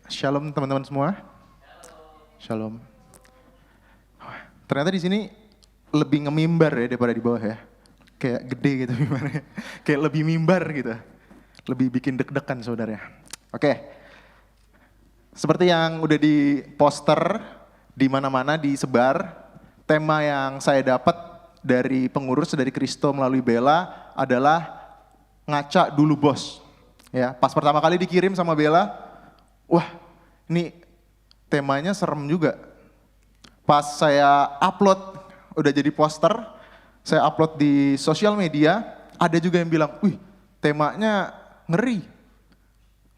Shalom teman-teman semua. Shalom. Ternyata di sini lebih ngemimbar ya daripada di bawah ya. Kayak gede gitu gimana ya. Kayak lebih mimbar gitu. Lebih bikin deg-degan saudara. Oke. Seperti yang udah di poster di mana-mana disebar, tema yang saya dapat dari pengurus dari Kristo melalui Bella adalah ngaca dulu bos. Ya, pas pertama kali dikirim sama Bella, wah, ini temanya serem juga. Pas saya upload, udah jadi poster, saya upload di sosial media, ada juga yang bilang, wih temanya ngeri.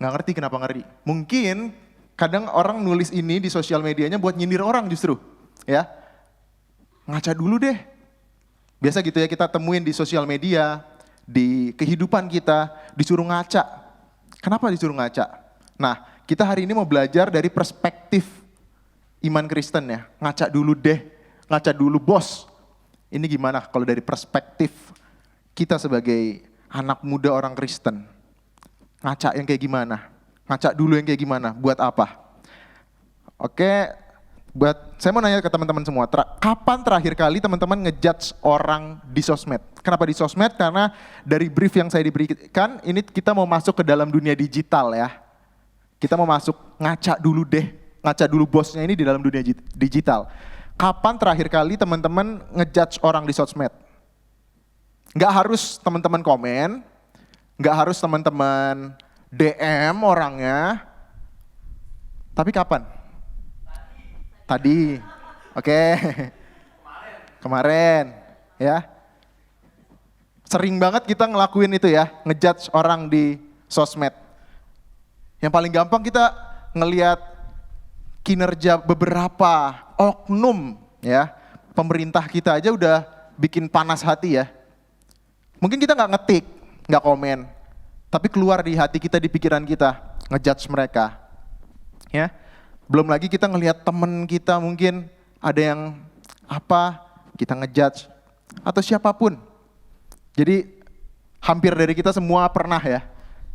Nggak ngerti kenapa ngeri. Mungkin kadang orang nulis ini di sosial medianya buat nyindir orang justru. Ya, ngaca dulu deh. Biasa gitu ya kita temuin di sosial media, di kehidupan kita, disuruh ngaca. Kenapa disuruh ngaca? Nah, kita hari ini mau belajar dari perspektif iman Kristen ya. Ngaca dulu deh, ngaca dulu bos. Ini gimana kalau dari perspektif kita sebagai anak muda orang Kristen. Ngaca yang kayak gimana? Ngaca dulu yang kayak gimana? Buat apa? Oke, saya mau nanya ke teman-teman semua. Kapan terakhir kali teman-teman ngejudge orang di sosmed? Kenapa di sosmed? Karena dari brief yang saya diberikan, ini kita mau masuk ke dalam dunia digital ya. Kita mau masuk ngaca dulu deh, ngaca dulu bosnya ini di dalam dunia digital. Kapan terakhir kali teman-teman ngejudge orang di sosmed? Nggak harus teman-teman komen, nggak harus teman-teman DM orangnya, tapi kapan? Tadi, oke. Kemarin, ya. Sering banget kita ngelakuin itu ya, ngejudge orang di sosmed. Yang paling gampang kita ngelihat kinerja beberapa oknum ya. Pemerintah kita aja udah bikin panas hati ya. Mungkin kita nggak ngetik, nggak komen, tapi keluar di hati kita, di pikiran kita, ngejudge mereka. Ya. Belum lagi kita ngelihat temen kita mungkin ada yang apa, kita ngejudge atau siapapun. Jadi hampir dari kita semua pernah ya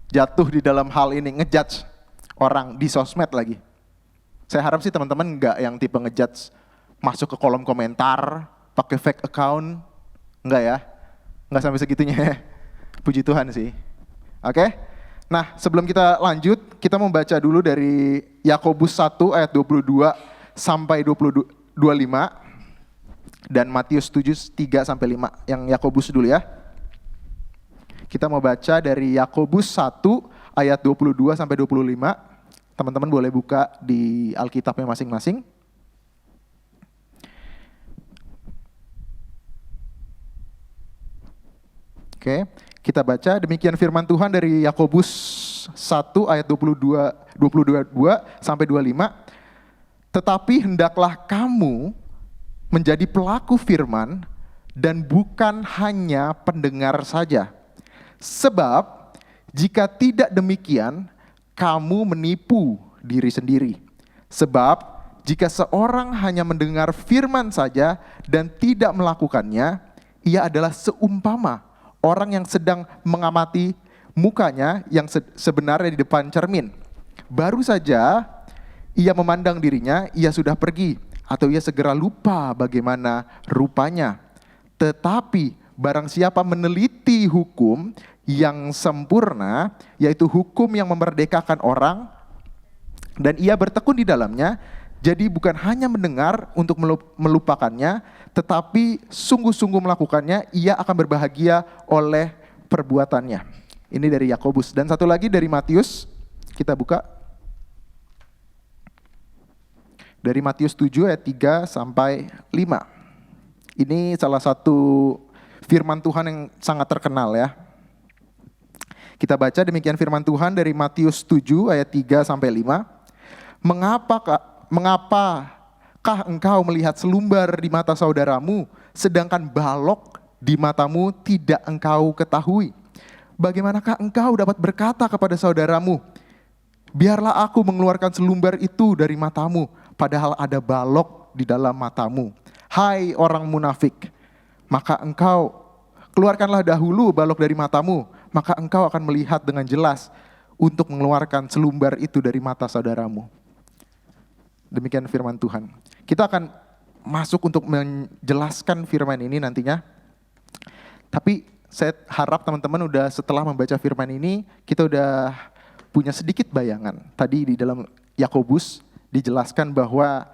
jatuh di dalam hal ini, ngejudge orang di sosmed lagi. Saya harap sih teman-teman nggak yang tipe ngejudge masuk ke kolom komentar, pakai fake account, nggak ya, nggak sampai segitunya ya. Puji Tuhan sih. Oke, nah sebelum kita lanjut, kita membaca dulu dari Yakobus 1 ayat 22 sampai 25 dan Matius 7 3 sampai 5. Yang Yakobus dulu ya. Kita mau baca dari Yakobus 1 ayat 22 sampai 25. Teman-teman boleh buka di Alkitabnya masing-masing. Oke, kita baca demikian firman Tuhan dari Yakobus 1 ayat 22 sampai 25. Tetapi hendaklah kamu menjadi pelaku firman dan bukan hanya pendengar saja. Sebab jika tidak demikian, kamu menipu diri sendiri. Sebab jika seorang hanya mendengar firman saja dan tidak melakukannya, ia adalah seumpama orang yang sedang mengamati mukanya yang sebenarnya di depan cermin. Baru saja ia memandang dirinya, ia sudah pergi, atau ia segera lupa bagaimana rupanya. Tetapi barang siapa meneliti hukum yang sempurna, yaitu hukum yang memerdekakan orang, dan ia bertekun di dalamnya, jadi bukan hanya mendengar untuk melupakannya, tetapi sungguh-sungguh melakukannya, ia akan berbahagia oleh perbuatannya. Ini dari Yakobus. Dan satu lagi dari Matius, kita buka. Dari Matius 7 ayat 3 sampai 5. Ini salah satu firman Tuhan yang sangat terkenal ya. Kita baca demikian firman Tuhan dari Matius 7 ayat 3 sampai 5. Mengapakah engkau melihat selumbar di mata saudaramu, sedangkan balok di matamu tidak engkau ketahui? Bagaimanakah engkau dapat berkata kepada saudaramu, biarlah aku mengeluarkan selumbar itu dari matamu, padahal ada balok di dalam matamu? Hai orang munafik, maka engkau keluarkanlah dahulu balok dari matamu, maka engkau akan melihat dengan jelas untuk mengeluarkan selumbar itu dari mata saudaramu. Demikian firman Tuhan. Kita akan masuk untuk menjelaskan firman ini nantinya. Tapi saya harap teman-teman udah setelah membaca firman ini, kita udah punya sedikit bayangan. Tadi di dalam Yakobus dijelaskan bahwa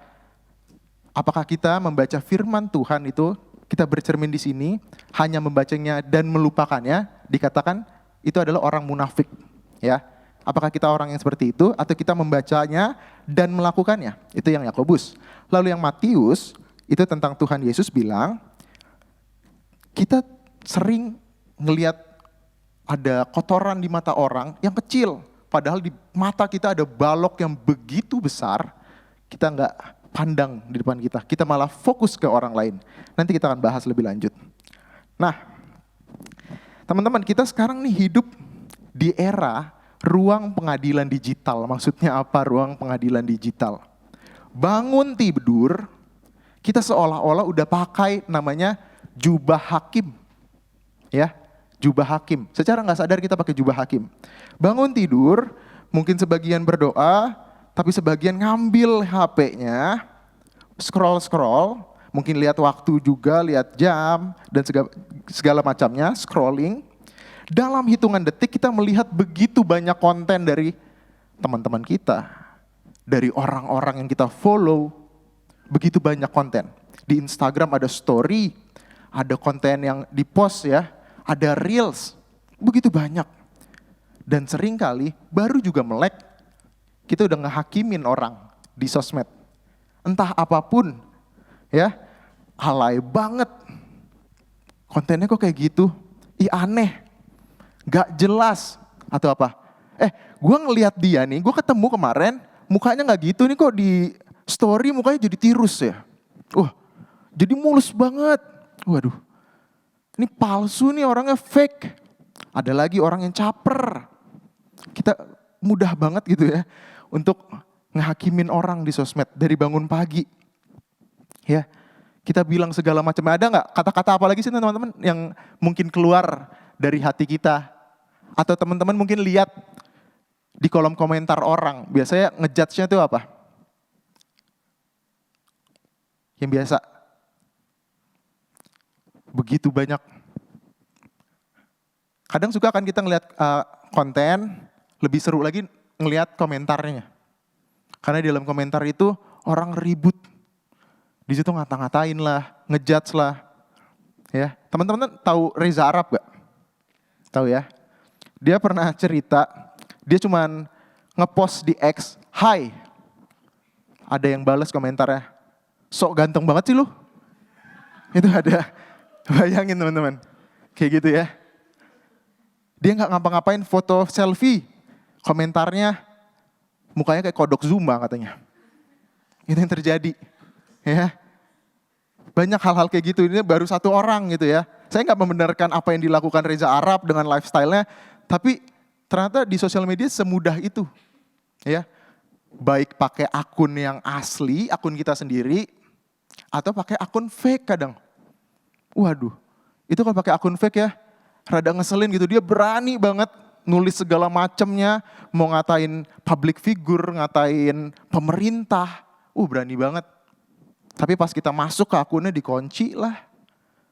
apakah kita membaca firman Tuhan itu, kita bercermin di sini, hanya membacanya dan melupakannya, dikatakan itu adalah orang munafik. Ya, apakah kita orang yang seperti itu, atau kita membacanya dan melakukannya? Itu yang Yakobus. Lalu yang Matius, itu tentang Tuhan Yesus bilang, kita sering ngelihat ada kotoran di mata orang yang kecil, padahal di mata kita ada balok yang begitu besar, kita nggak pandang di depan kita, kita malah fokus ke orang lain. Nanti kita akan bahas lebih lanjut. Nah, teman-teman, kita sekarang nih hidup di era ruang pengadilan digital. Maksudnya apa ruang pengadilan digital? Bangun tidur, kita seolah-olah udah pakai namanya jubah hakim. Ya, jubah hakim. Secara nggak sadar kita pakai jubah hakim. Bangun tidur, mungkin sebagian berdoa, tapi sebagian ngambil HP-nya, scroll-scroll, mungkin lihat waktu juga, lihat jam, dan segala macamnya, scrolling. Dalam hitungan detik kita melihat begitu banyak konten dari teman-teman kita, dari orang-orang yang kita follow, begitu banyak konten. Di Instagram ada story, ada konten yang di-post ya, ada reels, begitu banyak. Dan seringkali baru juga melek, kita udah ngehakimin orang di sosmed. Entah apapun, ya, alay banget. Kontennya kok kayak gitu, aneh, gak jelas, atau apa. Gue ngelihat dia nih, gue ketemu kemarin, mukanya gak gitu nih kok di story mukanya jadi tirus ya. Wah, jadi mulus banget. Waduh, ini palsu nih orangnya, fake. Ada lagi orang yang caper. Kita mudah banget gitu ya untuk ngehakimin orang di sosmed dari bangun pagi. Ya, kita bilang segala macam. Ada nggak kata-kata apa lagi sih teman-teman yang mungkin keluar dari hati kita? Atau teman-teman mungkin lihat di kolom komentar orang, biasanya ngejudge-nya tuh apa? Yang biasa. Begitu banyak. Kadang suka kan kita ngelihat konten, lebih seru lagi ngelihat komentarnya. Karena di dalam komentar itu orang ribut. Di situ ngata-ngatain lah, ngejudge lah. Ya, teman-teman tahu Reza Arab gak? Tahu ya? Dia pernah cerita, dia cuman ngepost di X, "Hai." Ada yang balas komentarnya, "Sok ganteng banget sih lu." Itu ada. Bayangin teman-teman. Kayak gitu ya. Dia nggak ngapa-ngapain, foto selfie. Komentarnya mukanya kayak kodok Zumba katanya. Itu yang terjadi. Ya. Banyak hal-hal kayak gitu, ini baru satu orang gitu ya. Saya nggak membenarkan apa yang dilakukan Reza Arab dengan lifestyle-nya, tapi ternyata di sosial media semudah itu. Ya. Baik pakai akun yang asli, akun kita sendiri, atau pakai akun fake kadang. Waduh, itu kalau pakai akun fake ya, rada ngeselin gitu. Dia berani banget nulis segala macemnya, mau ngatain public figure, ngatain pemerintah. Berani banget. Tapi pas kita masuk ke akunnya dikunci lah.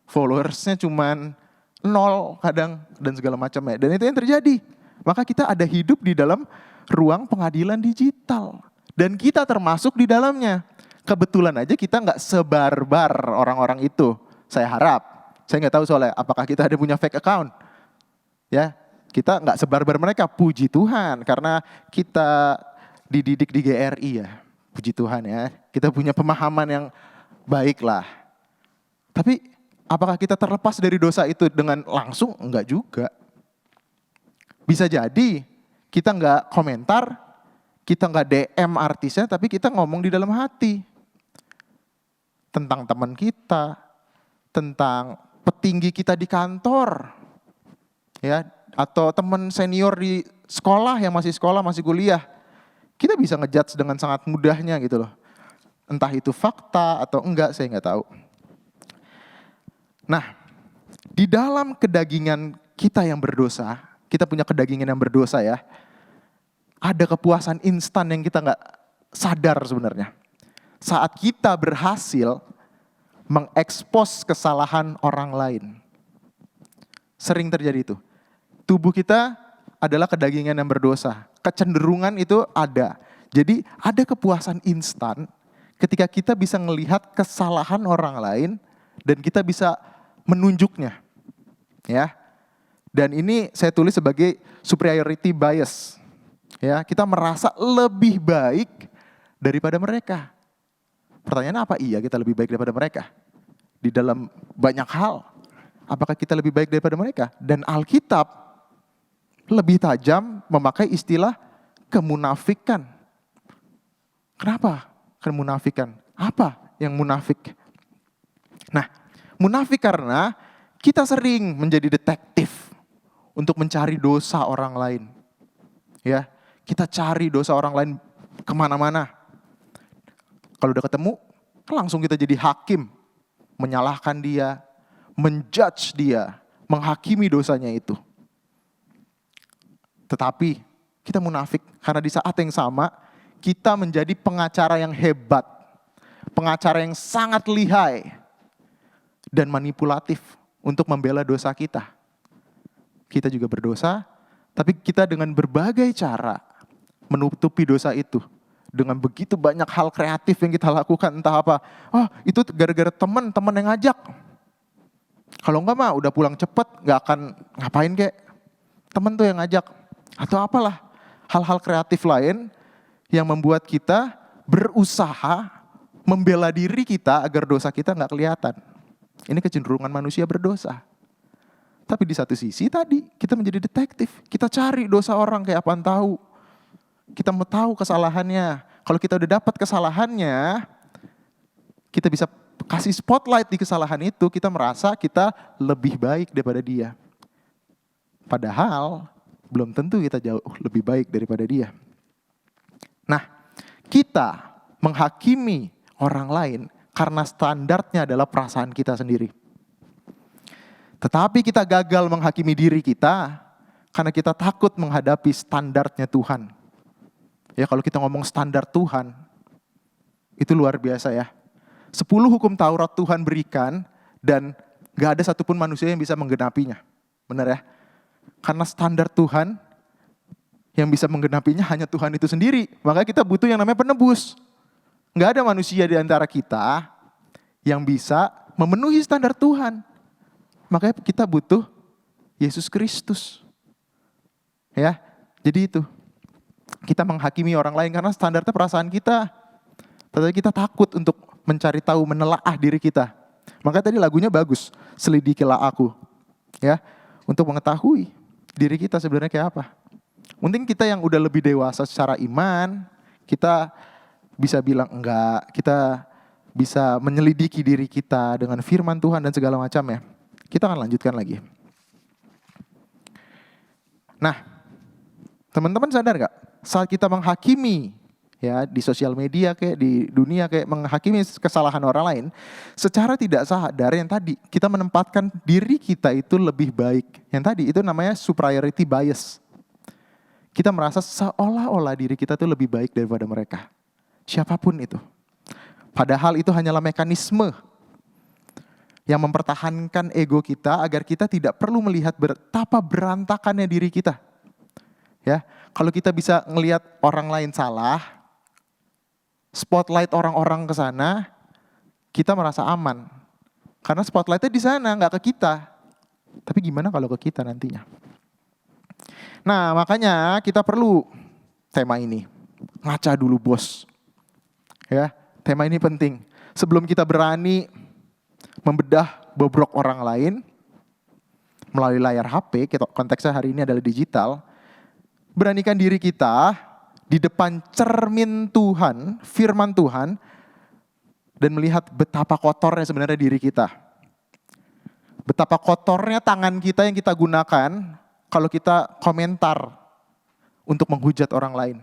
Followersnya cuman 0 kadang dan segala macamnya. Dan itu yang terjadi. Maka kita ada hidup di dalam ruang pengadilan digital. Dan kita termasuk di dalamnya. Kebetulan aja kita nggak sebarbar orang-orang itu. Saya harap. Saya nggak tahu soalnya apakah kita ada punya fake account. Ya, kita nggak sebarbar mereka. Puji Tuhan karena kita dididik di GRI ya. Puji Tuhan ya. Kita punya pemahaman yang baik lah. Tapi apakah kita terlepas dari dosa itu dengan langsung? Enggak juga. Bisa jadi kita nggak komentar, kita nggak DM artisnya, tapi kita ngomong di dalam hati. Tentang teman kita, tentang petinggi kita di kantor, ya, atau teman senior di sekolah yang masih sekolah, masih kuliah. Kita bisa ngejudge dengan sangat mudahnya gitu loh. Entah itu fakta atau enggak, saya nggak tahu. Nah, di dalam kedagingan kita yang berdosa, kita punya kedagingan yang berdosa ya. ada kepuasan instan yang kita nggak sadar sebenarnya. Saat kita berhasil mengekspos kesalahan orang lain. Sering terjadi itu. Tubuh kita adalah kedagingan yang berdosa. Kecenderungan itu ada. Jadi ada kepuasan instan ketika kita bisa melihat kesalahan orang lain dan kita bisa menunjuknya. Ya. Dan ini saya tulis sebagai superiority bias. Ya, kita merasa lebih baik daripada mereka. Pertanyaan apa? Iya, kita lebih baik daripada mereka. Di dalam banyak hal, apakah kita lebih baik daripada mereka? Dan Alkitab lebih tajam memakai istilah kemunafikan. Kenapa kemunafikan? Apa yang munafik? Nah, munafik karena kita sering menjadi detektif untuk mencari dosa orang lain. Ya, kita cari dosa orang lain kemana-mana. Kalau udah ketemu, langsung kita jadi hakim. Menyalahkan dia, menjudge dia, menghakimi dosanya itu. Tetapi kita munafik karena di saat yang sama kita menjadi pengacara yang hebat. Pengacara yang sangat lihai dan manipulatif untuk membela dosa kita. Kita juga berdosa, tapi kita dengan berbagai cara menutupi dosa itu. Dengan begitu banyak hal kreatif yang kita lakukan, entah apa. Oh, itu gara-gara teman yang ngajak. Kalau enggak mah udah pulang cepet, gak akan ngapain kek. Temen tuh yang ngajak. Atau apalah, hal-hal kreatif lain yang membuat kita berusaha membela diri kita agar dosa kita gak kelihatan. Ini kecenderungan manusia berdosa. Tapi di satu sisi tadi, kita menjadi detektif. Kita cari dosa orang kayak apaan tahu. Kita mau tahu kesalahannya. Kalau kita udah dapat kesalahannya, kita bisa kasih spotlight di kesalahan itu, kita merasa kita lebih baik daripada dia. Padahal belum tentu kita jauh lebih baik daripada dia. Nah, kita menghakimi orang lain karena standarnya adalah perasaan kita sendiri. Tetapi kita gagal menghakimi diri kita karena kita takut menghadapi standarnya Tuhan. Ya, kalau kita ngomong standar Tuhan, itu luar biasa ya. 10 hukum Taurat Tuhan berikan dan gak ada satupun manusia yang bisa menggenapinya. Benar ya? Karena standar Tuhan yang bisa menggenapinya hanya Tuhan itu sendiri. Maka kita butuh yang namanya penebus. Gak ada manusia di antara kita yang bisa memenuhi standar Tuhan. Makanya kita butuh Yesus Kristus. Ya, jadi itu. Kita menghakimi orang lain karena standarnya perasaan kita. Tetapi kita takut untuk mencari tahu, menelaah diri kita. Makanya tadi lagunya bagus, selidikilah aku. Ya, untuk mengetahui diri kita sebenarnya kayak apa. Mungkin kita yang udah lebih dewasa secara iman, kita bisa bilang enggak, kita bisa menyelidiki diri kita dengan firman Tuhan dan segala macam ya. Kita akan lanjutkan lagi. Nah, teman-teman sadar gak? Saat kita menghakimi ya di sosial media kayak di dunia kayak menghakimi kesalahan orang lain, secara tidak sadar yang tadi kita menempatkan diri kita itu lebih baik. Yang tadi itu namanya superiority bias. Kita merasa seolah-olah diri kita itu lebih baik daripada mereka. Siapapun itu. Padahal itu hanyalah mekanisme yang mempertahankan ego kita agar kita tidak perlu melihat betapa berantakannya diri kita. Ya, kalau kita bisa ngelihat orang lain salah, spotlight orang-orang ke sana, kita merasa aman. Karena spotlightnya di sana, nggak ke kita. Tapi gimana kalau ke kita nantinya? Nah, makanya kita perlu tema ini. Ngaca dulu bos. Ya, tema ini penting. Sebelum kita berani membedah bobrok orang lain melalui layar HP, konteksnya hari ini adalah digital, beranikan diri kita di depan cermin Tuhan, firman Tuhan, dan melihat betapa kotornya sebenarnya diri kita. Betapa kotornya tangan kita yang kita gunakan kalau kita komentar untuk menghujat orang lain.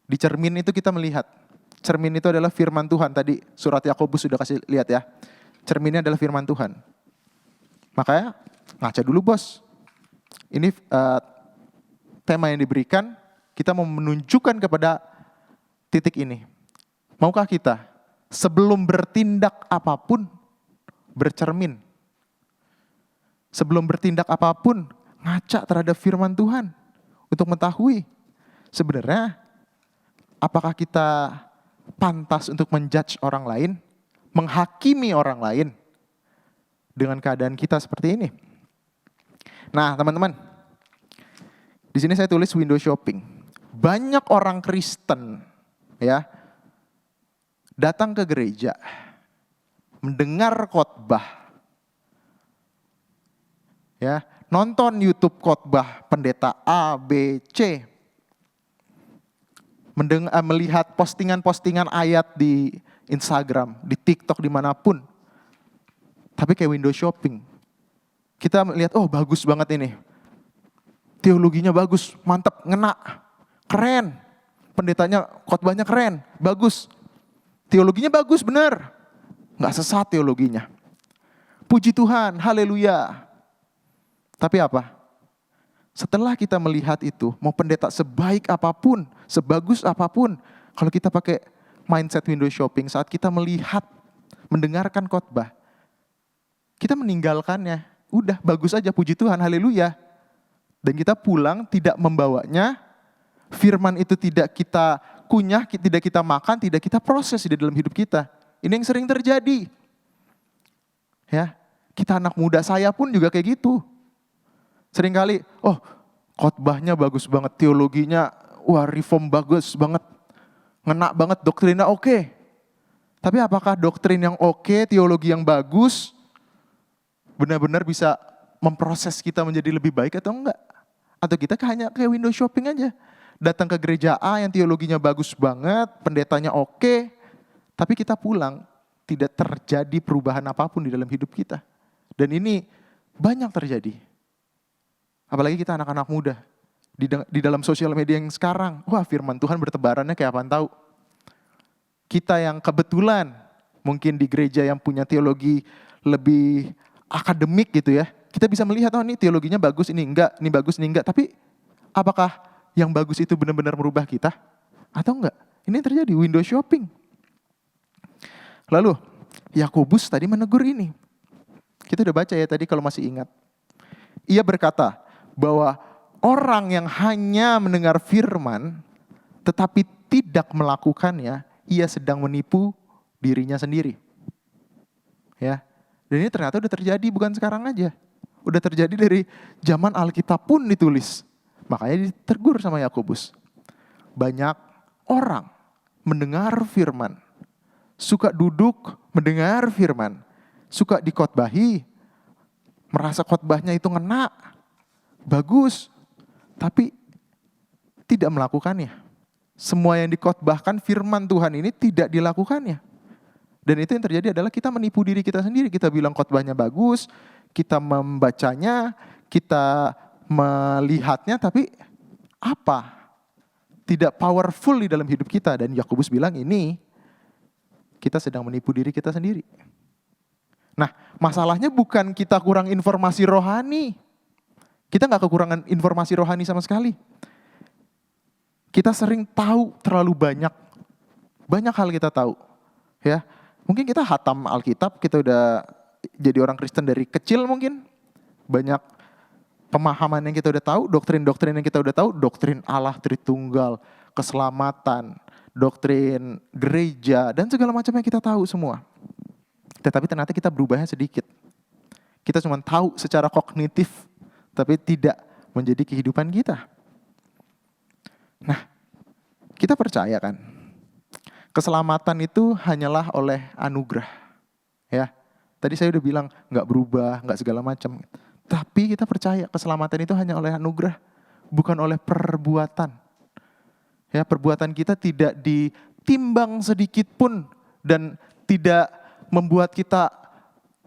Di cermin itu kita melihat. Cermin itu adalah firman Tuhan. Tadi surat Yakobus sudah kasih lihat ya. Cerminnya adalah firman Tuhan. Makanya ngaca dulu bos. Ini tema yang diberikan Kita mau menunjukkan kepada titik ini. Maukah kita sebelum bertindak apapun bercermin? Sebelum bertindak apapun ngaca terhadap firman Tuhan untuk mengetahui sebenarnya apakah kita pantas untuk menjudge orang lain, menghakimi orang lain dengan keadaan kita seperti ini. Nah, teman-teman, di sini saya tulis window shopping. Banyak orang Kristen ya datang ke gereja, mendengar khotbah, ya, nonton YouTube khotbah pendeta A, B, C, melihat postingan-postingan ayat di Instagram, di TikTok, dimanapun. Tapi kayak window shopping. Kita melihat, oh bagus banget ini. Teologinya bagus, mantap, ngena, keren. Pendetanya, khotbahnya keren, bagus. Teologinya bagus, benar. Nggak sesat teologinya. Puji Tuhan, haleluya. Tapi apa? Setelah kita melihat itu, mau pendeta sebaik apapun, sebagus apapun, kalau kita pakai mindset window shopping, saat kita melihat, mendengarkan khotbah, kita meninggalkannya. Udah, bagus aja, puji Tuhan, haleluya. Dan kita pulang tidak membawanya, firman itu tidak kita kunyah, tidak kita makan, tidak kita proses di dalam hidup kita. Ini yang sering terjadi. Ya, kita anak muda, saya pun juga kayak gitu. Seringkali, oh khotbahnya bagus banget, teologinya, wah reform bagus banget, ngena banget, doktrinnya oke. Tapi apakah doktrin yang oke, teologi yang bagus, benar-benar bisa memproses kita menjadi lebih baik atau enggak? Atau kita hanya kayak window shopping aja. Datang ke gereja A yang teologinya bagus banget, pendetanya oke, tapi kita pulang, tidak terjadi perubahan apapun di dalam hidup kita. Dan ini banyak terjadi. Apalagi kita anak-anak muda. Di dalam sosial media yang sekarang, wah firman Tuhan bertebarannya kayak apaan tahu. Kita yang kebetulan, mungkin di gereja yang punya teologi lebih akademik gitu ya, kita bisa melihat, oh ini teologinya bagus, ini enggak, ini bagus, ini enggak. Tapi apakah yang bagus itu benar-benar merubah kita? Atau enggak? Ini yang terjadi, window shopping. Lalu, Yakobus tadi menegur ini. Kita udah baca ya tadi kalau masih ingat. Ia berkata bahwa orang yang hanya mendengar firman, tetapi tidak melakukannya, ia sedang menipu dirinya sendiri. Ya, dan ini ternyata udah terjadi bukan sekarang aja. Udah terjadi dari zaman Alkitab pun ditulis. Makanya ditegur sama Yakobus. Banyak orang mendengar firman, suka duduk mendengar firman, suka dikhotbahi, merasa khotbahnya itu ngena, bagus, tapi tidak melakukannya. Semua yang dikhotbahkan firman Tuhan ini tidak dilakukannya. Dan itu yang terjadi adalah kita menipu diri kita sendiri. Kita bilang khotbahnya bagus, kita membacanya, kita melihatnya, tapi apa? Tidak powerful di dalam hidup kita. Dan Yakobus bilang ini, kita sedang menipu diri kita sendiri. Nah, masalahnya bukan kita kurang informasi rohani. Kita nggak kekurangan informasi rohani sama sekali. Kita sering tahu terlalu banyak. Banyak hal kita tahu. Ya, mungkin kita hatam Alkitab, kita udah jadi orang Kristen dari kecil mungkin. Banyak pemahaman yang kita udah tahu, doktrin-doktrin yang kita udah tahu, doktrin Allah Tritunggal, keselamatan, doktrin gereja, dan segala macam yang kita tahu semua. Tetapi ternyata kita berubahnya sedikit. Kita cuma tahu secara kognitif, tapi tidak menjadi kehidupan kita. Nah, kita percaya kan, keselamatan itu hanyalah oleh anugerah. Ya, tadi saya udah bilang nggak berubah, nggak segala macam. Tapi kita percaya keselamatan itu hanya oleh anugerah, bukan oleh perbuatan. Ya, perbuatan kita tidak ditimbang sedikit pun dan tidak membuat kita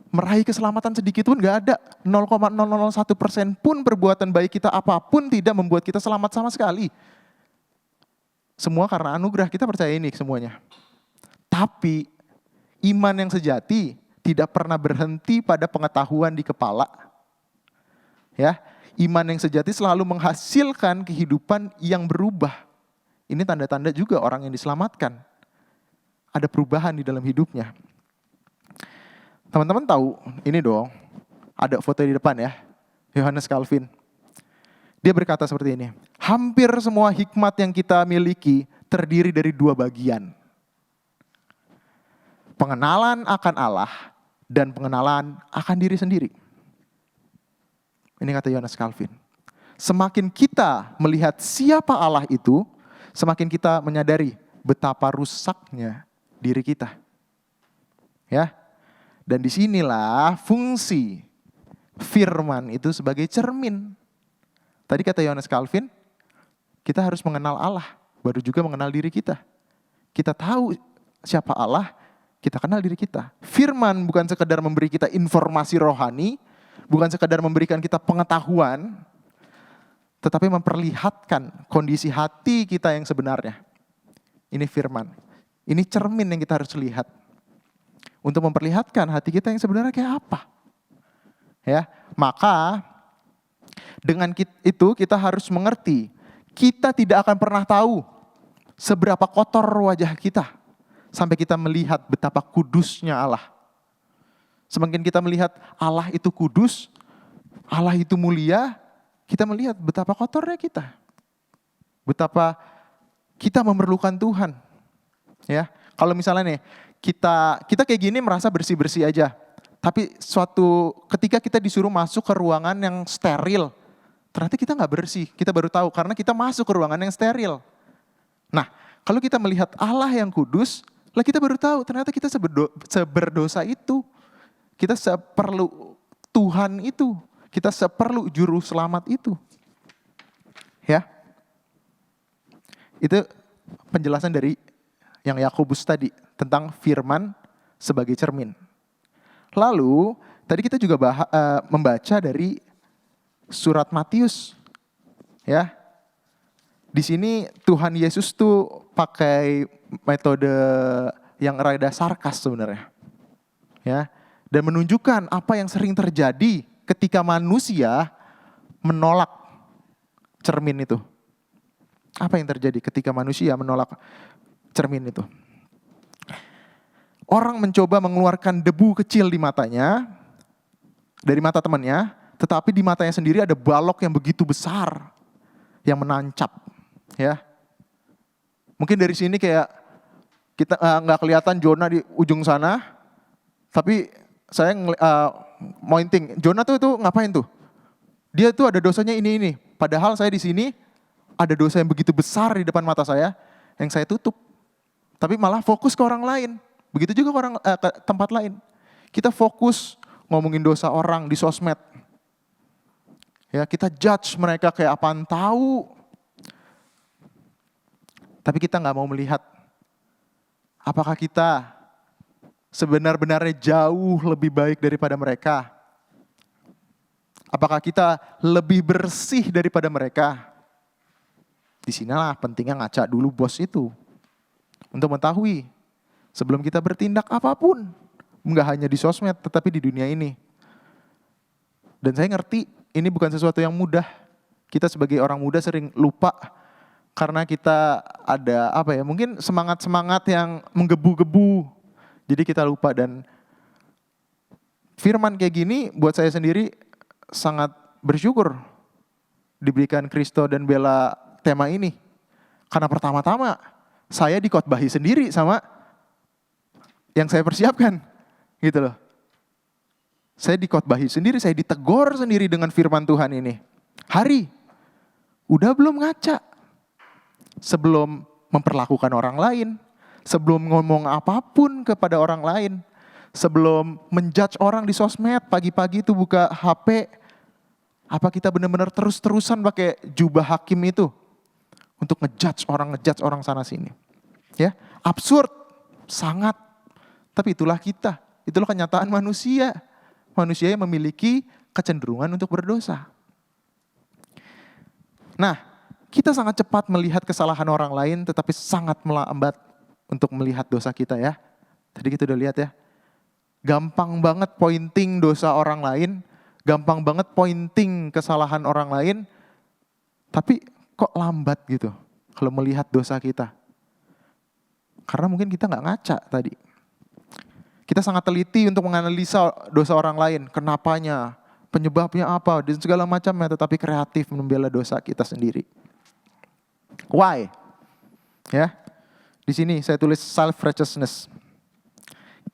meraih keselamatan sedikit pun, nggak ada. 0,001% pun perbuatan baik kita apapun tidak membuat kita selamat sama sekali. Semua karena anugerah, kita percaya ini semuanya. Tapi iman yang sejati tidak pernah berhenti pada pengetahuan di kepala. Ya, iman yang sejati selalu menghasilkan kehidupan yang berubah. Ini tanda-tanda juga orang yang diselamatkan. Ada perubahan di dalam hidupnya. Teman-teman tahu, ini dong, ada foto di depan ya, Johannes Calvin. Dia berkata seperti ini, hampir semua hikmat yang kita miliki terdiri dari dua bagian. Pengenalan akan Allah dan pengenalan akan diri sendiri. Ini kata Johannes Calvin. Semakin kita melihat siapa Allah itu, semakin kita menyadari betapa rusaknya diri kita. Ya. Dan disinilah fungsi firman itu sebagai cermin. Tadi kata Johannes Calvin, kita harus mengenal Allah, baru juga mengenal diri kita. Kita tahu siapa Allah, kita kenal diri kita. Firman bukan sekadar memberi kita informasi rohani, bukan sekadar memberikan kita pengetahuan, tetapi memperlihatkan kondisi hati kita yang sebenarnya. Ini firman. Ini cermin yang kita harus lihat. Untuk memperlihatkan hati kita yang sebenarnya kayak apa. Ya, maka dengan itu kita harus mengerti, kita tidak akan pernah tahu seberapa kotor wajah kita sampai kita melihat betapa kudusnya Allah. Semakin kita melihat Allah itu kudus, Allah itu mulia, kita melihat betapa kotornya kita. Betapa kita memerlukan Tuhan. Ya, kalau misalnya nih, kita kayak gini merasa bersih-bersih aja. Tapi suatu ketika kita disuruh masuk ke ruangan yang steril, ternyata kita nggak bersih. Kita baru tahu karena kita masuk ke ruangan yang steril. Nah, kalau kita melihat Allah yang kudus, lah kita baru tahu ternyata kita seberdosa itu. Kita seperlu Tuhan itu. Kita seperlu juru selamat itu. Ya. Itu penjelasan dari yang Yakobus tadi tentang firman sebagai cermin. Lalu tadi kita juga membaca dari surat Matius. Ya. Di sini Tuhan Yesus tuh pakai metode yang rada sarkas sebenarnya. Ya. Dan menunjukkan apa yang sering terjadi ketika manusia menolak cermin itu. Apa yang terjadi ketika manusia menolak cermin itu? Orang mencoba mengeluarkan debu kecil di matanya, dari mata temannya, tetapi di matanya sendiri ada balok yang begitu besar, yang menancap. Ya, mungkin dari sini kayak kita nggak kelihatan Jonah di ujung sana, tapi saya pointing, Jonah tuh ngapain tuh? Dia tuh ada dosanya ini. Padahal saya di sini ada dosa yang begitu besar di depan mata saya, yang saya tutup. Tapi malah fokus ke orang lain. Begitu juga ke tempat lain. Kita fokus ngomongin dosa orang di sosmed. Ya, kita judge mereka kayak apaan tahu. Tapi kita nggak mau melihat apakah kita sebenar-benarnya jauh lebih baik daripada mereka. Apakah kita lebih bersih daripada mereka? Di sinilah pentingnya ngaca dulu bos itu. Untuk mengetahui sebelum kita bertindak apapun. Enggak hanya di sosmed, tetapi di dunia ini. Dan saya ngerti, ini bukan sesuatu yang mudah. Kita sebagai orang muda sering lupa. Karena kita ada mungkin semangat-semangat yang menggebu-gebu. Jadi kita lupa, dan firman kayak gini buat saya sendiri sangat bersyukur. Diberikan Kristo dan Bella tema ini. Karena pertama-tama saya dikotbahi sendiri sama yang saya persiapkan, gitu loh. Saya dikotbahi sendiri, saya ditegur sendiri dengan firman Tuhan ini. Hari, udah belum ngaca? Sebelum memperlakukan orang lain, sebelum ngomong apapun kepada orang lain, sebelum menjudge orang di sosmed, pagi-pagi itu buka HP, apa kita benar-benar terus-terusan pakai jubah hakim itu untuk ngejudge orang sana sini? Ya, absurd, sangat. Tapi itulah kita, itulah kenyataan manusia. Manusia yang memiliki kecenderungan untuk berdosa. Nah, kita sangat cepat melihat kesalahan orang lain, tetapi sangat melambat untuk melihat dosa kita ya. Tadi kita udah lihat ya. Gampang banget pointing dosa orang lain, gampang banget pointing kesalahan orang lain, tapi kok lambat gitu kalau melihat dosa kita. Karena mungkin kita nggak ngaca tadi. Kita sangat teliti untuk menganalisa dosa orang lain, kenapanya, penyebabnya apa, dan segala macamnya, tetapi kreatif membela dosa kita sendiri. Why? Ya, di sini saya tulis self-righteousness.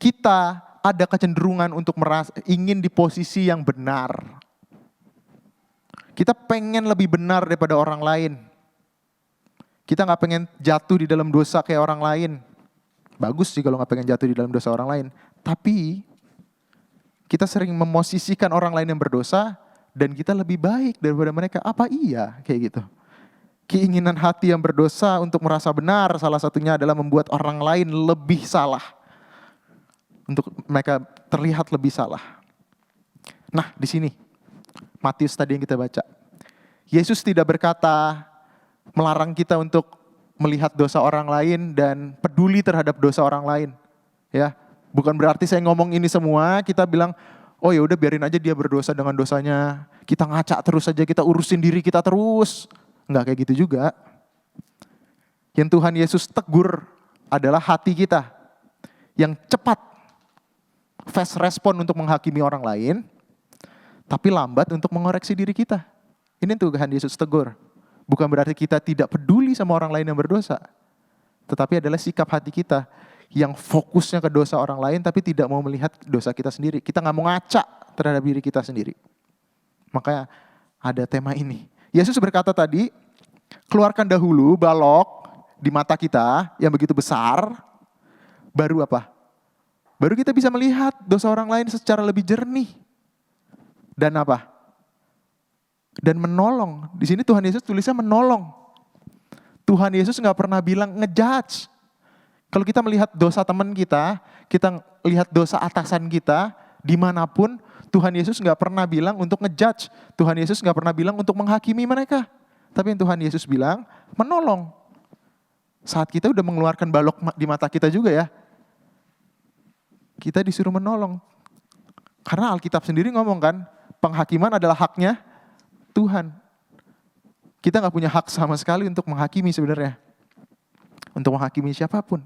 Kita ada kecenderungan untuk ingin di posisi yang benar. Kita pengen lebih benar daripada orang lain. Kita nggak pengen jatuh di dalam dosa kayak orang lain. Bagus sih kalau nggak pengen jatuh di dalam dosa orang lain. Tapi kita sering memosisikan orang lain yang berdosa dan kita lebih baik daripada mereka. Apa iya kayak gitu? Keinginan hati yang berdosa untuk merasa benar salah satunya adalah membuat orang lain lebih salah. Untuk mereka terlihat lebih salah. Nah, di sini Matius tadi yang kita baca. Yesus tidak berkata melarang kita untuk melihat dosa orang lain dan peduli terhadap dosa orang lain. Ya, bukan berarti saya ngomong ini semua, kita bilang, oh ya udah biarin aja dia berdosa dengan dosanya. Kita ngaca terus aja, kita urusin diri kita terus. Enggak kayak gitu juga. Yang Tuhan Yesus tegur adalah hati kita yang cepat fast respon untuk menghakimi orang lain, tapi lambat untuk mengoreksi diri kita. Ini Tuhan Yesus tegur. Bukan berarti kita tidak peduli sama orang lain yang berdosa. Tetapi adalah sikap hati kita yang fokusnya ke dosa orang lain tapi tidak mau melihat dosa kita sendiri. Kita gak mau ngaca terhadap diri kita sendiri. Makanya ada tema ini. Yesus berkata tadi, keluarkan dahulu balok di mata kita yang begitu besar. Baru apa? Baru kita bisa melihat dosa orang lain secara lebih jernih. Dan apa? Dan menolong. Di sini Tuhan Yesus tulisnya menolong. Tuhan Yesus nggak pernah bilang ngejudge. Kalau kita melihat dosa teman kita lihat dosa atasan kita, dimanapun, Tuhan Yesus nggak pernah bilang untuk ngejudge. Tuhan Yesus nggak pernah bilang untuk menghakimi mereka. Tapi yang Tuhan Yesus bilang, menolong. Saat kita udah mengeluarkan balok di mata kita juga ya, kita disuruh menolong. Karena Alkitab sendiri ngomong kan, penghakiman adalah haknya Tuhan. Kita gak punya hak sama sekali untuk menghakimi sebenarnya. Untuk menghakimi siapapun.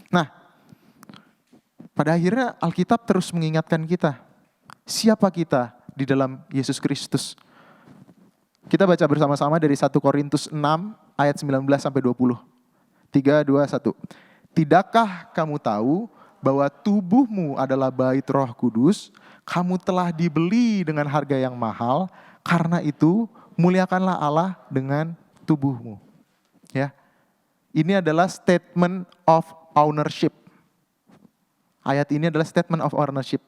Nah, pada akhirnya Alkitab terus mengingatkan kita. Siapa kita di dalam Yesus Kristus? Kita baca bersama-sama dari 1 Korintus 6 ayat 19-20. 3, 2, 1. Tidakkah kamu tahu bahwa tubuhmu adalah bait Roh Kudus, kamu telah dibeli dengan harga yang mahal, karena itu muliakanlah Allah dengan tubuhmu. Ya. Ini adalah statement of ownership. Ayat ini adalah statement of ownership.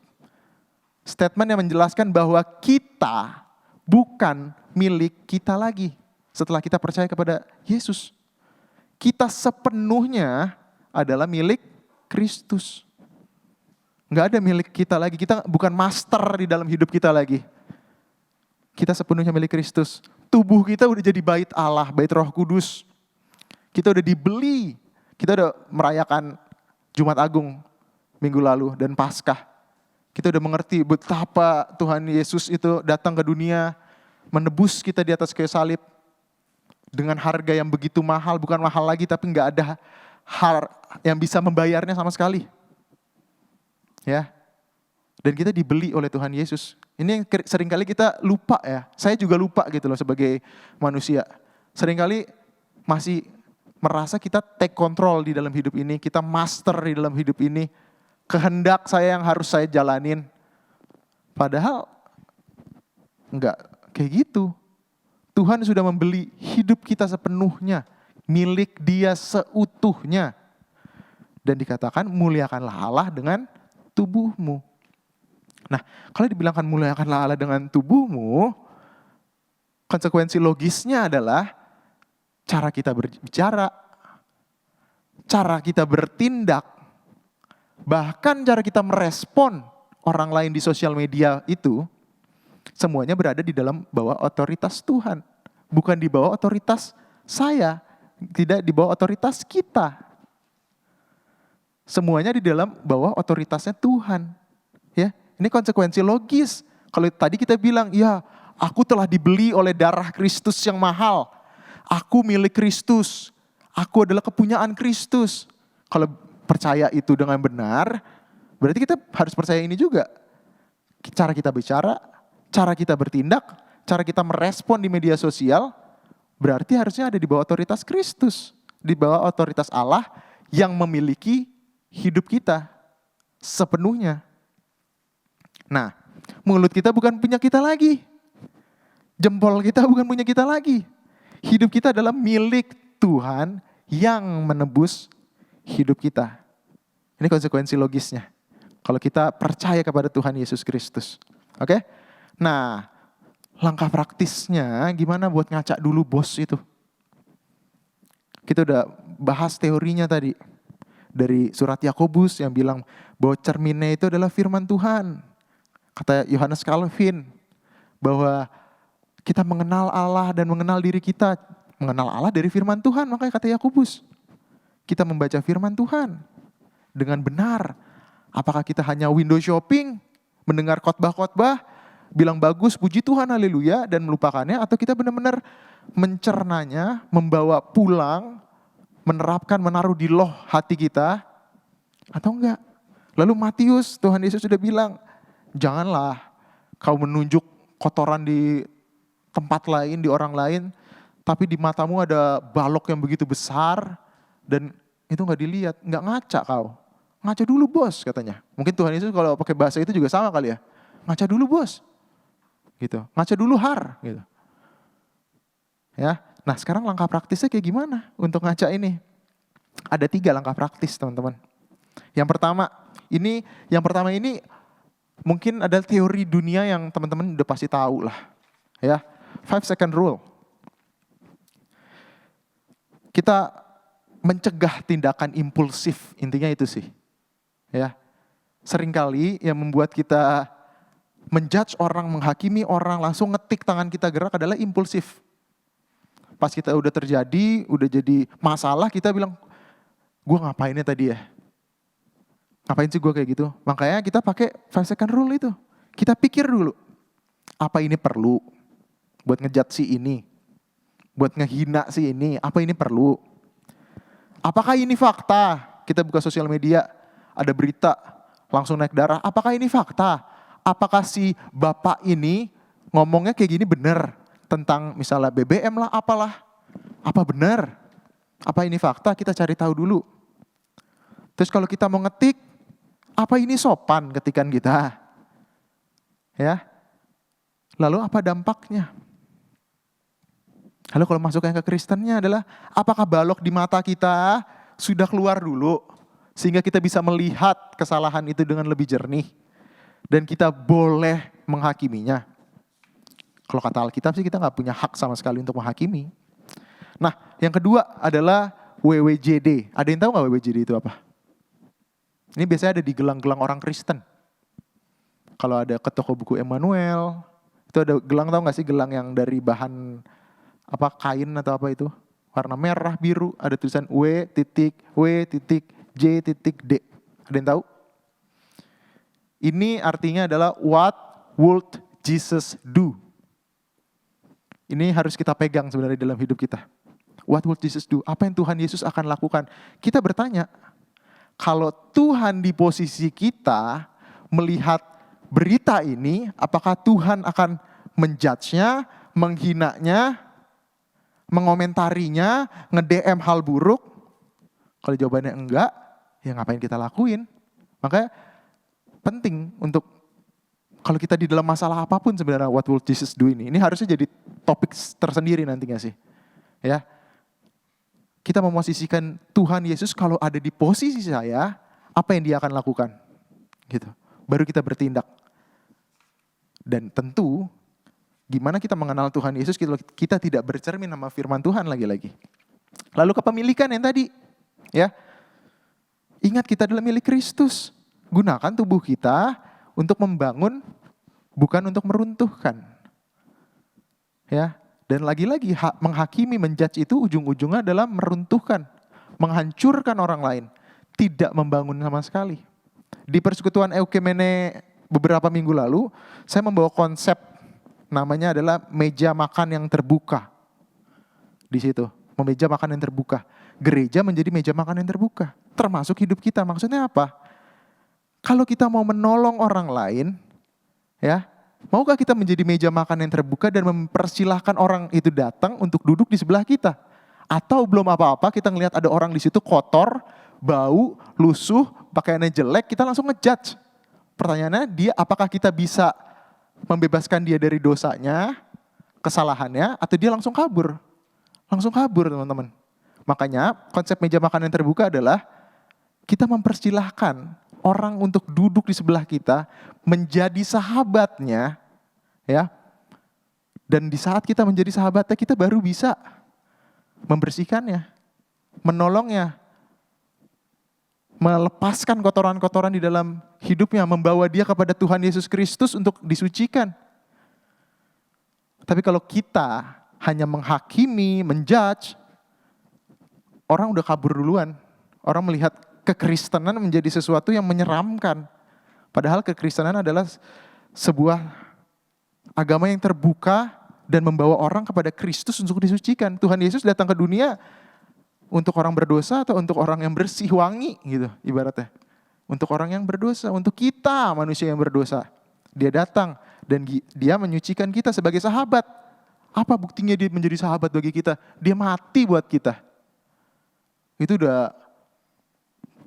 Statement yang menjelaskan bahwa kita bukan milik kita lagi setelah kita percaya kepada Yesus. Kita sepenuhnya adalah milik Kristus. Nggak ada milik kita lagi. Kita bukan master di dalam hidup kita lagi. Kita sepenuhnya milik Kristus. Tubuh kita udah jadi bait Allah, bait Roh Kudus. Kita udah dibeli. Kita udah merayakan Jumat Agung minggu lalu dan Paskah. Kita udah mengerti betapa Tuhan Yesus itu datang ke dunia, menebus kita di atas kayu salib dengan harga yang begitu mahal, bukan mahal lagi tapi nggak ada yang bisa membayarnya sama sekali. Ya. Dan kita dibeli oleh Tuhan Yesus. Ini yang seringkali kita lupa ya. Saya juga lupa gitu loh sebagai manusia. Seringkali masih merasa kita take control di dalam hidup ini. Kita master di dalam hidup ini. Kehendak saya yang harus saya jalanin. Padahal enggak kayak gitu. Tuhan sudah membeli hidup kita sepenuhnya. Milik Dia seutuhnya. Dan dikatakan muliakanlah Allah dengan tubuhmu. Nah, kalau dibilangkan muliakanlah Allah dengan tubuhmu, konsekuensi logisnya adalah cara kita berbicara, cara kita bertindak, bahkan cara kita merespon orang lain di sosial media itu, semuanya berada di dalam bawah otoritas Tuhan. Bukan di bawah otoritas saya, tidak di bawah otoritas kita. Semuanya di dalam bawah otoritasnya Tuhan. Ya, ini konsekuensi logis. Kalau tadi kita bilang, ya aku telah dibeli oleh darah Kristus yang mahal. Aku milik Kristus. Aku adalah kepunyaan Kristus. Kalau percaya itu dengan benar, berarti kita harus percaya ini juga. Cara kita bicara, cara kita bertindak, cara kita merespon di media sosial, berarti harusnya ada di bawah otoritas Kristus. Di bawah otoritas Allah yang memiliki hidup kita sepenuhnya. Nah, mulut kita bukan punya kita lagi. Jempol kita bukan punya kita lagi. Hidup kita adalah milik Tuhan yang menebus hidup kita. Ini konsekuensi logisnya. Kalau kita percaya kepada Tuhan Yesus Kristus. Oke? Nah, langkah praktisnya gimana buat ngacak dulu bos itu? Kita udah bahas teorinya tadi. Dari surat Yakobus yang bilang bahwa cerminnya itu adalah firman Tuhan. Kata Yohanes Calvin bahwa kita mengenal Allah dan mengenal diri kita. Mengenal Allah dari firman Tuhan, makanya kata Yakobus. Kita membaca firman Tuhan dengan benar. Apakah kita hanya window shopping, mendengar khotbah-khotbah, bilang bagus, puji Tuhan, haleluya, dan melupakannya, atau kita benar-benar mencernanya, membawa pulang, menerapkan, menaruh di loh hati kita, atau enggak. Lalu Matius, Tuhan Yesus sudah bilang, janganlah kau menunjuk kotoran di tempat lain, di orang lain, tapi di matamu ada balok yang begitu besar, dan itu enggak dilihat, enggak ngaca kau. Ngaca dulu bos katanya. Mungkin Tuhan Yesus kalau pakai bahasa itu juga sama kali ya. Ngaca dulu bos. Gitu. Ngaca dulu har. Gitu. Ya. Nah sekarang langkah praktisnya kayak gimana untuk ngaca ini? Ada 3 langkah praktis teman-teman. Yang pertama ini mungkin ada teori dunia yang teman-teman udah pasti tahu lah. Ya. 5 second rule. Kita mencegah tindakan impulsif. Intinya itu sih. Ya, seringkali yang membuat kita menjudge orang, menghakimi orang, langsung ngetik tangan kita gerak adalah impulsif. Pas kita udah terjadi, udah jadi masalah, kita bilang, gue ngapainnya tadi ya? Ngapain sih gue kayak gitu? Makanya kita pakai 5 second rule itu. Kita pikir dulu, apa ini perlu buat ngejudge si ini? Buat ngehina si ini, apa ini perlu? Apakah ini fakta? Kita buka sosial media, ada berita, langsung naik darah. Apakah ini fakta? Apakah si bapak ini ngomongnya kayak gini benar? Tentang misalnya BBM lah, apalah. Apa benar? Apa ini fakta? Kita cari tahu dulu. Terus kalau kita mau ngetik, apa ini sopan ketikan kita? Ya. Lalu apa dampaknya? Lalu kalau masuk yang ke Kristennya adalah, apakah balok di mata kita sudah keluar dulu? Sehingga kita bisa melihat kesalahan itu dengan lebih jernih. Dan kita boleh menghakiminya. Kalau kata Alkitab sih kita gak punya hak sama sekali untuk menghakimi. Nah yang kedua adalah WWJD. Ada yang tahu gak WWJD itu apa? Ini biasanya ada di gelang-gelang orang Kristen. Kalau ada ke toko buku Emmanuel, itu ada gelang, tahu gak sih gelang yang dari bahan kain atau apa itu? Warna merah, biru, ada tulisan W.W.J.D. Ada yang tahu? Ini artinya adalah what would Jesus do? Ini harus kita pegang sebenarnya dalam hidup kita. What would Jesus do? Apa yang Tuhan Yesus akan lakukan? Kita bertanya, kalau Tuhan di posisi kita melihat berita ini, apakah Tuhan akan menjudge-nya, menghinanya, mengomentarinya, nge-DM hal buruk? Kalau jawabannya enggak, ya ngapain kita lakuin? Makanya penting untuk kalau kita di dalam masalah apapun sebenarnya what will Jesus do ini harusnya jadi topik tersendiri nantinya sih. Ya. Kita memosisikan Tuhan Yesus kalau ada di posisi saya, apa yang dia akan lakukan? Gitu. Baru kita bertindak. Dan tentu gimana kita mengenal Tuhan Yesus kita tidak bercermin sama firman Tuhan lagi-lagi. Lalu kepemilikan yang tadi, ya. Ingat kita adalah milik Kristus. Gunakan tubuh kita untuk membangun, bukan untuk meruntuhkan. Ya, dan lagi-lagi menghakimi, menjudge itu ujung-ujungnya adalah meruntuhkan, menghancurkan orang lain, tidak membangun sama sekali. Di persekutuan Ekumene beberapa minggu lalu saya membawa konsep namanya adalah meja makan yang terbuka. Di situ, meja makan yang terbuka. Gereja menjadi meja makan yang terbuka, termasuk hidup kita. Maksudnya apa? Kalau kita mau menolong orang lain, ya, maukah kita menjadi meja makan yang terbuka dan mempersilahkan orang itu datang untuk duduk di sebelah kita? Atau belum apa-apa kita ngelihat ada orang di situ kotor, bau, lusuh, pakaiannya jelek, kita langsung ngejudge. Pertanyaannya, apakah kita bisa membebaskan dia dari dosanya, kesalahannya, atau dia langsung kabur? Langsung kabur, teman-teman. Makanya konsep meja makan yang terbuka adalah kita mempersilahkan orang untuk duduk di sebelah kita, menjadi sahabatnya, ya. Dan di saat kita menjadi sahabatnya, kita baru bisa membersihkannya, menolongnya, melepaskan kotoran-kotoran di dalam hidupnya, membawa dia kepada Tuhan Yesus Kristus untuk disucikan. Tapi kalau kita hanya menghakimi, menjudge, orang udah kabur duluan. Orang melihat kekristenan menjadi sesuatu yang menyeramkan. Padahal kekristenan adalah sebuah agama yang terbuka dan membawa orang kepada Kristus untuk disucikan. Tuhan Yesus datang ke dunia untuk orang berdosa atau untuk orang yang bersih, wangi gitu ibaratnya. Untuk orang yang berdosa, untuk kita manusia yang berdosa. Dia datang dan dia menyucikan kita sebagai sahabat. Apa buktinya dia menjadi sahabat bagi kita? Dia mati buat kita. Itu udah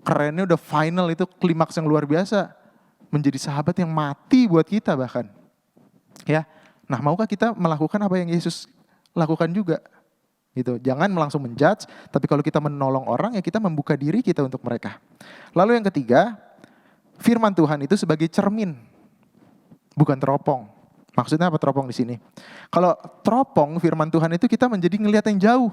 kerennya, udah final, itu klimaks yang luar biasa. Menjadi sahabat yang mati buat kita bahkan. Ya. Nah, maukah kita melakukan apa yang Yesus lakukan juga? Gitu. Jangan langsung menjudge, tapi kalau kita menolong orang, ya kita membuka diri kita untuk mereka. Lalu yang ketiga, firman Tuhan itu sebagai cermin, bukan teropong. Maksudnya apa teropong di sini? Kalau teropong, firman Tuhan itu kita menjadi ngelihat yang jauh.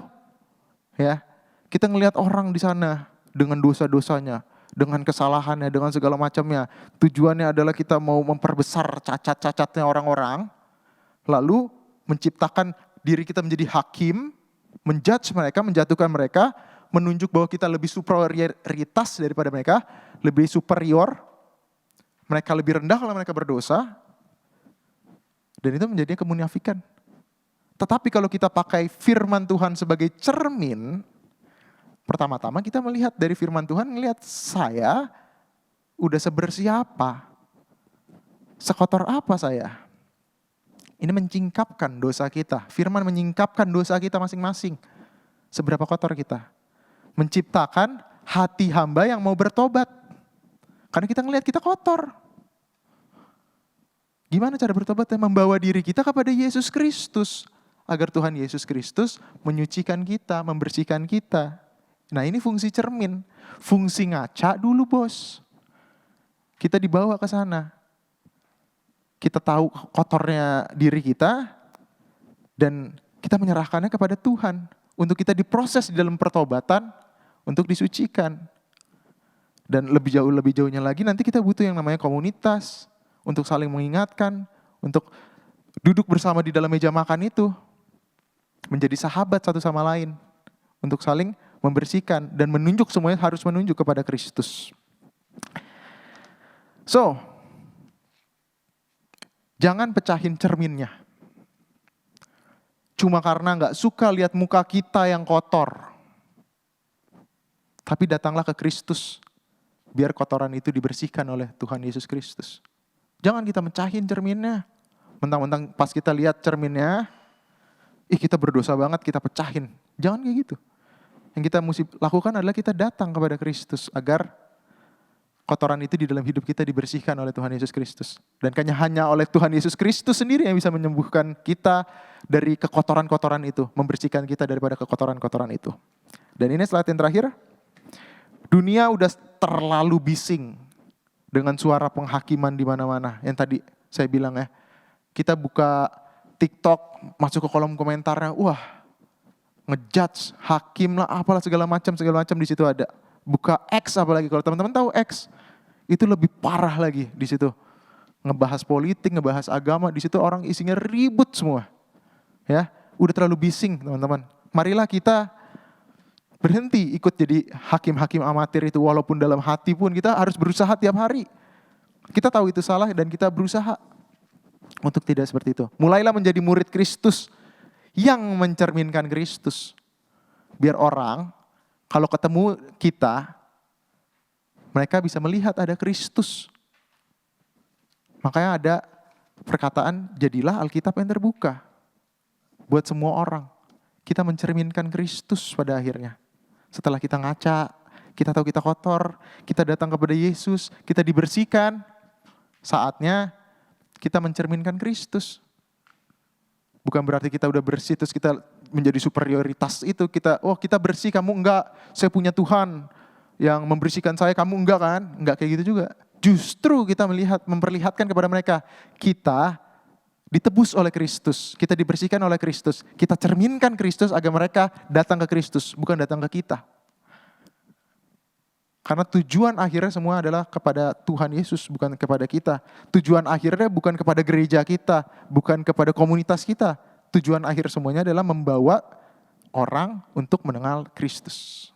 Ya, kita ngelihat orang di sana dengan dosa-dosanya, dengan kesalahannya, dengan segala macamnya. Tujuannya adalah kita mau memperbesar cacat-cacatnya orang-orang, lalu menciptakan diri kita menjadi hakim, menjudge mereka, menjatuhkan mereka, menunjuk bahwa kita lebih superioritas daripada mereka, lebih superior, mereka lebih rendah kalau mereka berdosa, dan itu menjadi kemunafikan. Tetapi kalau kita pakai firman Tuhan sebagai cermin, pertama-tama kita melihat dari firman Tuhan, melihat saya udah sebersih apa, sekotor apa saya. Ini menyingkapkan dosa kita. Firman menyingkapkan dosa kita masing-masing. Seberapa kotor kita. Menciptakan hati hamba yang mau bertobat. Karena kita ngelihat kita kotor. Gimana cara bertobatnya? Membawa diri kita kepada Yesus Kristus. Agar Tuhan Yesus Kristus menyucikan kita, membersihkan kita. Nah, ini fungsi cermin. Fungsi ngaca dulu, bos. Kita dibawa ke sana. Kita tahu kotornya diri kita, dan kita menyerahkannya kepada Tuhan. Untuk kita diproses di dalam pertobatan, untuk disucikan. Dan lebih jauhnya lagi, nanti kita butuh yang namanya komunitas, untuk saling mengingatkan, untuk duduk bersama di dalam meja makan itu, menjadi sahabat satu sama lain, untuk saling membersihkan, dan menunjuk, semuanya harus menunjuk kepada Kristus. So, jangan pecahin cerminnya. Cuma karena gak suka lihat muka kita yang kotor. Tapi datanglah ke Kristus. Biar kotoran itu dibersihkan oleh Tuhan Yesus Kristus. Jangan kita mecahin cerminnya. Mentang-mentang pas kita lihat cerminnya, kita berdosa banget, kita pecahin. Jangan kayak gitu. Yang kita mesti lakukan adalah kita datang kepada Kristus. Agar kotoran itu di dalam hidup kita dibersihkan oleh Tuhan Yesus Kristus. Dan hanya oleh Tuhan Yesus Kristus sendiri yang bisa menyembuhkan kita dari kekotoran-kotoran itu. Membersihkan kita daripada kekotoran-kotoran itu. Dan ini slide yang terakhir. Dunia udah terlalu bising dengan suara penghakiman di mana-mana. Yang tadi saya bilang ya. Kita buka TikTok, masuk ke kolom komentarnya. Wah, ngejudge, hakim lah, apalah segala macam di situ ada. Buka X apalagi, kalau teman-teman tahu X, itu lebih parah lagi di situ. Ngebahas politik, ngebahas agama, di situ orang isinya ribut semua. Ya, udah terlalu bising, teman-teman. Marilah kita berhenti ikut jadi hakim-hakim amatir itu, walaupun dalam hati pun kita harus berusaha tiap hari Kita tahu itu salah dan kita berusaha untuk tidak seperti itu. Mulailah menjadi murid Kristus yang mencerminkan Kristus. Biar orang kalau ketemu kita, mereka bisa melihat ada Kristus. Makanya ada perkataan, jadilah Alkitab yang terbuka. Buat semua orang. Kita mencerminkan Kristus pada akhirnya. Setelah kita ngaca, kita tahu kita kotor, kita datang kepada Yesus, kita dibersihkan. Saatnya kita mencerminkan Kristus. Bukan berarti kita udah bersih terus kita menjadi superioritas itu. Kita bersih, kamu enggak. Saya punya Tuhan yang membersihkan saya, kamu enggak kan? Enggak kayak gitu juga. Justru kita memperlihatkan kepada mereka, kita ditebus oleh Kristus, kita dibersihkan oleh Kristus. Kita cerminkan Kristus agar mereka datang ke Kristus, bukan datang ke kita. Karena tujuan akhirnya semua adalah kepada Tuhan Yesus, bukan kepada kita. Tujuan akhirnya bukan kepada gereja kita, bukan kepada komunitas kita. Tujuan akhir semuanya adalah membawa orang untuk mengenal Kristus.